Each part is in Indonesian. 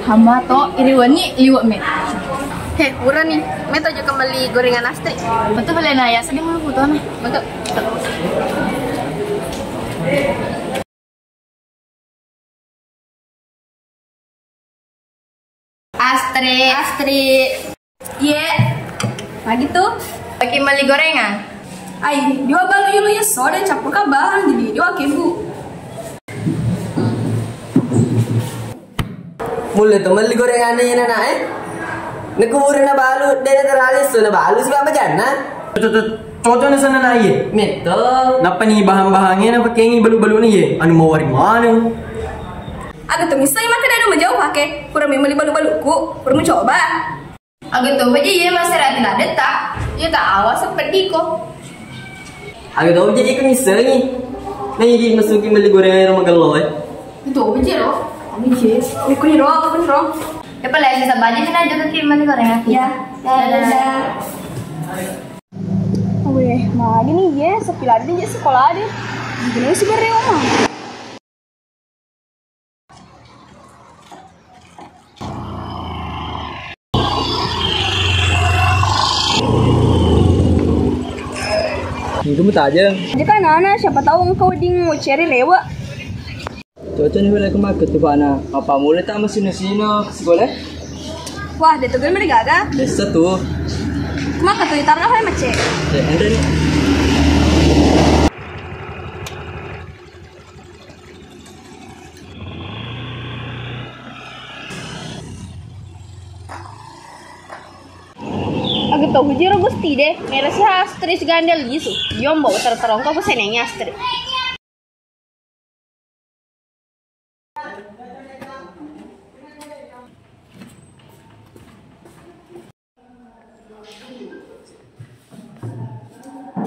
Hama to iriwani liwat me. Heh, murah nih. Meto aja kembali gorengan Astri. Betul boleh naya sedih mulu foto nah. Betul. Astri. Iya. Lagi tuh. Lagi beli gorengan. Ay, dia balu yulu ya soda campur kabahan jadi dia kebu. Mulai tuh beli gorengan ini nana Nekuburin na balu, dena teralis so na balu sih apa jana? Cocok na sana na iya. Meto. Napa nih bahan-bahannya napa kengi balu-balu nih ya? Anu mau waring mana? Agak tuh misalnya makan ada menjauh pakai, kurang beli balu-baluku, kurang mencoba. Agak tuh aja ya masyarakat tidak detak. Ya tak awas seperti kok. Agak tahu jadi kan misalnya. Nah jadi masukin beli gorengan rumah galoy. Itu aja loh. Ini sih, ini kurang. Ya pala sa bali na juga kirim gorengan. Ya, dadah. Weh, mah gini ya, sekilas aja sekolah deh. Gini sih bareng mah. Itu mah aja. Jika Nana, siapa tahu engkau ding mau cari lewat. Cocok nih boleh kemak tuh pana. Apa mulai tak masih sino sekolah? Wah, dia tuh gimana gaga? Desa tuh. Mak tuh ditaruh apa macet? Ya, ada nih. Agak tahu hujir gusti deh. Merah sih Astri segandel gitu. Jom bawa terterong kau pesennya Astri.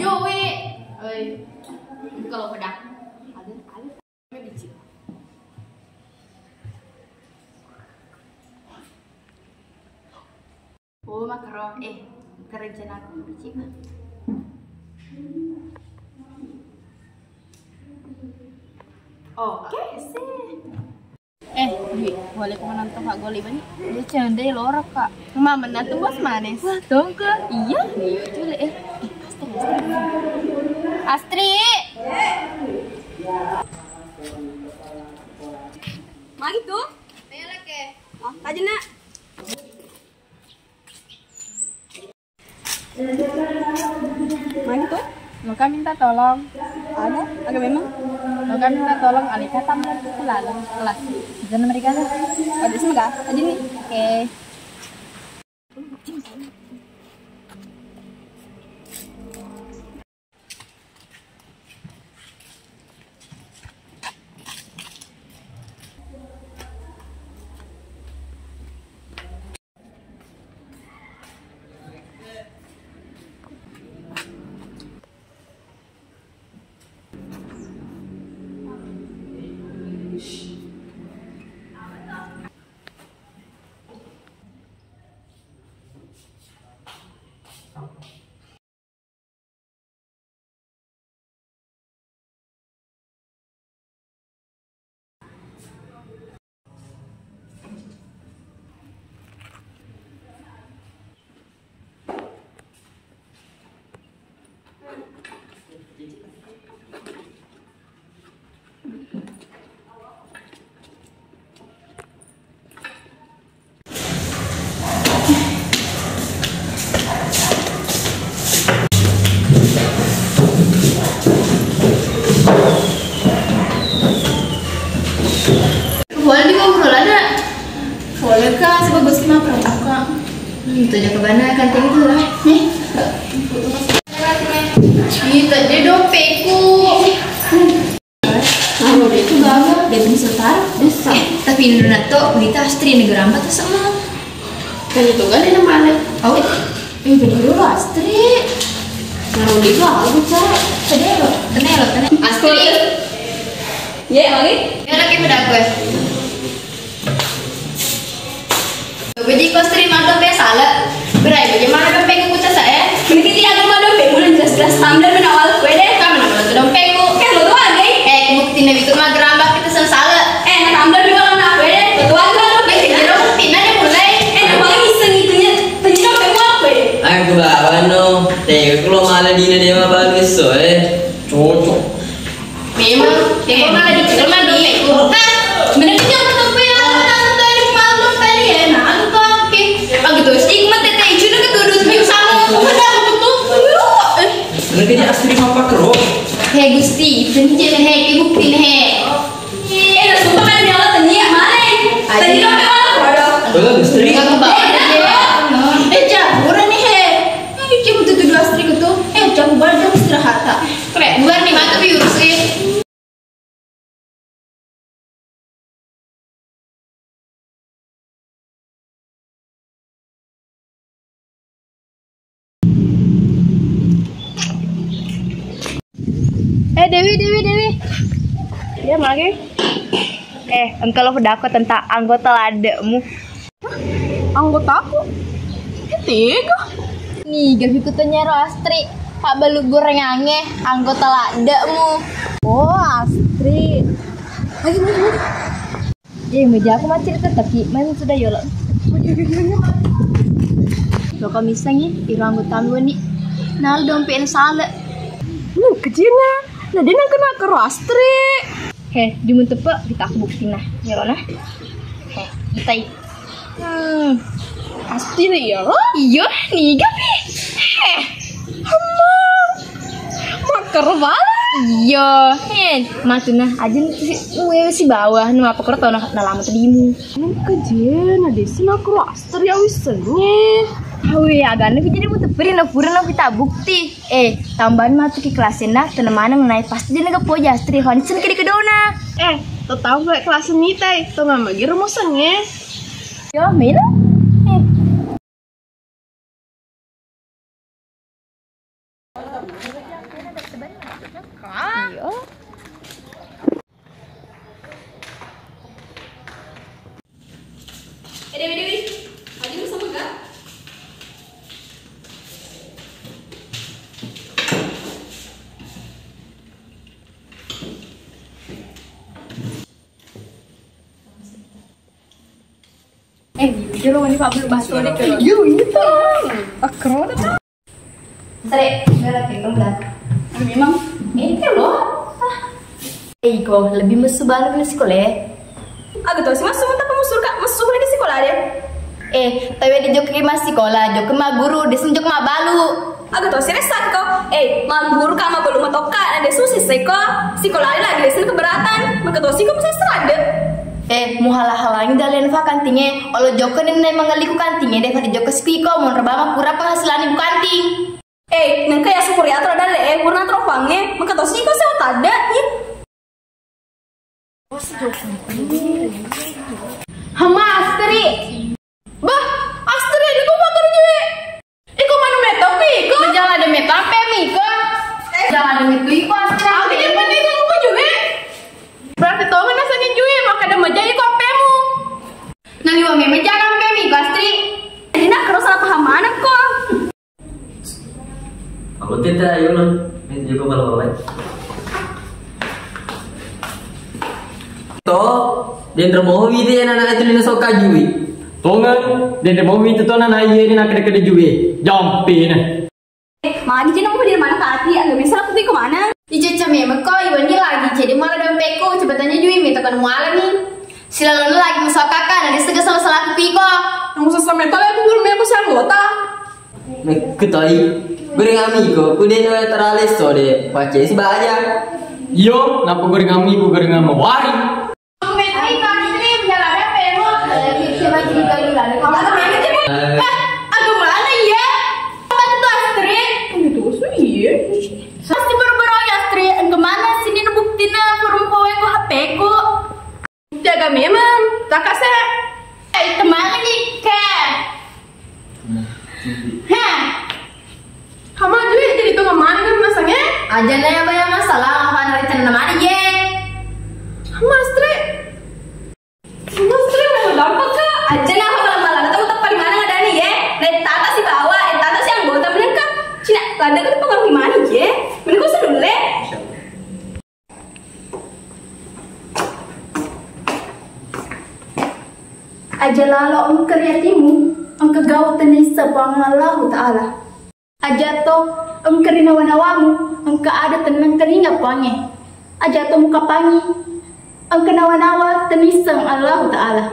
Jowi. Kalau pedak. Ada dicip. Oh, makaro. Kerjaan aku dicip. Oke sih. Dwi, boleh kau nonton Kak Goli banyak? Dia cendai lorok Kak. Mama menantu bos manis. Wah, dong ke? Iya. Coba Astri. Mari tuh. Ayo ke. Oh, aja nak. Mari tuh. Maka minta tolong. Ada, agak memang. Maka minta tolong Alika tambah ke dalam kelas. Dan mereka lah. Ada semoga. Aja nih. Oke. Boleh dikobrol ada? Boleh kak, sebagus kena pramuka. Itu aja ke mana kantin itu lah. Nih. Itu dia dompetku. Kalau dia itu gagal, dia bisa taruh, bisa. Tapi Indonesia tuh kita Astri negara apa tuh sama? Kan itu kan ada mana? Oh, bener dulu Astri. Naruh di bawah cara. Tenelo. Astri. Ya, lagi. Ya lagi pada gue. Jadi kau terima dompet salah. Berai bagaimana dompetku kucah saya? Ini kita ada mana dompet bulan jelas ambil menawal kue deh. Kamu nama lo dompetku. Lo tuh ada. Bukti nabi itu mah gerambak kita salah. Nak ambil juga lah kue deh. Lo tuh ada dompet. malah dia mah bagus so cocok. Memang, tengok malah di kedua mah dompetku. Bener aja aku ya, tadi malu tadi ya, nah aku oke. Begitu sih, mah teteh itu nak keduduk minggu sama, ada aku tuh. Mereka dia asli apa kerok? Hei Gusti, penjel hei, bukti hei. Sumpah kan dia lah tanya mana? Tadi dompet mana? Belum istri. Aku bawa dia. Jamuran nih hei. Ini betul tuh dua istri gitu. Jamuran dia istirahat tak? Keren, bukan nih mata biurusin. Dewi. Dia mana lagi? Engkau lo pedako tentang anggota lademu. Anggota aku? Tiga. Nih, gak ikut tanya Astri. Pak balu goreng ange, anggota lademu. Oh, Astri. Lagi. Meja aku macet tapi main sudah yolo. Lo kok misalnya, iru anggota nih. Nal dompet salah. Kecilnya. Nah dia nak kena ke Astri. Di mun tepe kita aku buktiin nah, nyerona. Kita Astri ya. Iya, nih gapi. Makar bala. Iya, matuna aja si bawah nu apa kerto na lama tadimu. Kejen ada sih nak ke Astri awisennya. Awi agaknya jadi mau teperin pura kita bukti. Tambahan masuk ke kelasnya nah tenemana mengenai pasti dia nggak poja Astri honisen ke kedona. Tahu nggak kelas ini teh? Tuh mama gitu rumusannya. Yo, Mila. Ayo. Dewi, Adi lu sama enggak? Jujur lo ini Pak belum bahas lo deh. Ini tuh. Keren tuh. Sare, berat tinggal berat. Memang ini loh. Kok lebih mesum banget di sekolah. Aku tahu sih masuk tapi masuk lagi sekolah deh. Tapi di joki mas sekolah, joki mah guru, desin joki mah balu. Aku tahu sih resak kok. Mah guru kama belum matoka, ada susi seko. Sekolah lagi desin keberatan. Maka tahu sih kok bisa serada. Mau halang-halangi dalian fa kantingnya. Olo joko nih mengaliku kantingnya deh pada joko spiko mau rebama pura penghasilan ibu kanting. Nang kayak sepuri atau ada purna teropangnya. Maka tahu sih kok saya tada ya. Hama Astri. Bah, Astri ini kok bakar juga. Iko mana metopi ko? Jangan ada metape miko. Jangan ada metopi ko Astri. Aku yang penting kamu juga. Berarti tahu kan rasanya juga maka ada majai ko pemu. Nang iwa meme jangan pe miko Astri. Ini nak terus salah pahaman kok. Aku tidak ayo lo, ini juga malam-malam. Dan removi dia anak itu lina soka jui. Tongan, dan removi itu tuh anak iya ini nak kede jui. Jampi nah. Mani jadi mau di mana kaki? Agak bisa aku ke mana? Ica meme ko iwa ni lagi jadi malah dompetku cepetannya jui minta kan muala nih. Silalu lagi masuk kakak dari segala salah aku piko. Nggak usah sampai tahu aku belum aku sanggota. Ketai, goreng amigo, udah nyoba teralis so deh, pakai si banyak. Yo, napa goreng ami bu goreng ama wari. Aku mana ya? Apa itu Astri? Itu iya. Pasti baru-baru ya Astri. Kemana sini buktinya forum kowe ko HP ku. Jaga memang. Tak kasih. Kemana nih Ken? Kamu juga jadi tuh kemana kan masanya? Aja nanya banyak masalah apa nari teman ye. Astri. Astri mau dapat kak? Aja lah kalau malah tahu tak paling mana ada nih ya. Dari tata si bawah, tata si anggota bener kak. Cina, lada kan pengen gimana ya? Bener kok sedul le. Aja lalu engkau yatimu, engkau gaul tenis sepang Allah Taala. Aja toh ang karinawa-nawamu, ang kaada tenang telinga pange. Aja to muka pangi, ang kenawa-nawa tenisang Allah Ta'ala.